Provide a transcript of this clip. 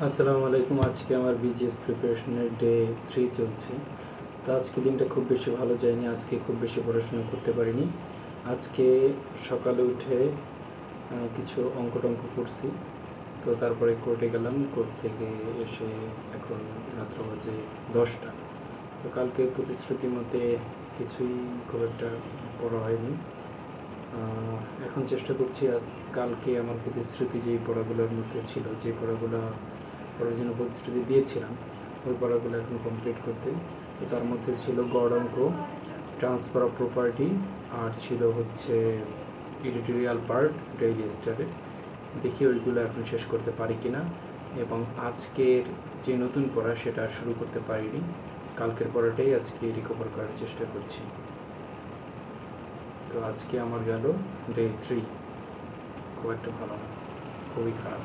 আসসালামু আলাইকুম। আজকে আমার বিজিএস প্রিপারেশনের ডে 3 চলছে। তো আজকে দিনটা খুব বেশি ভালো যায়নি। আজকে খুব বেশি পড়াশোনা করতে পারিনি। আজকে সকালে উঠে কিছু অঙ্ক-টঙ্ক করছি। তো তারপরে কোর্টে গেলাম। কোর্ট থেকে এসে এখন রাত্র বাজে 10টা। তো কালকে প্রতিশ্রুতি মতে কিছুই খুব একটা পড়া হয়নি। এখন চেষ্টা করছি কালকে আমার প্রতিশ্রুতি যেই পড়াগুলোর মধ্যে ছিল, যে পড়াগুলো পড়ার জন্য প্রতিশ্রুতি দিয়েছিলাম, ওই পড়াগুলো এখন কমপ্লিট করতে। তো তার মধ্যে ছিল গড় অঙ্ক, ট্রান্সফার অফ প্রপার্টি, আর ছিল হচ্ছে এডিটোরিয়াল পার্ট ডেইলি স্টারে। দেখি ওইগুলো এখন শেষ করতে পারি কিনা, এবং আজকের যে নতুন পড়া সেটা শুরু করতে পারিনি। কালকের পড়াটাই আজকে রিকভার করার চেষ্টা করছি। তো আজকে আমার গেল ডে 3, খুব একটা ভালো না, খুবই খারাপ।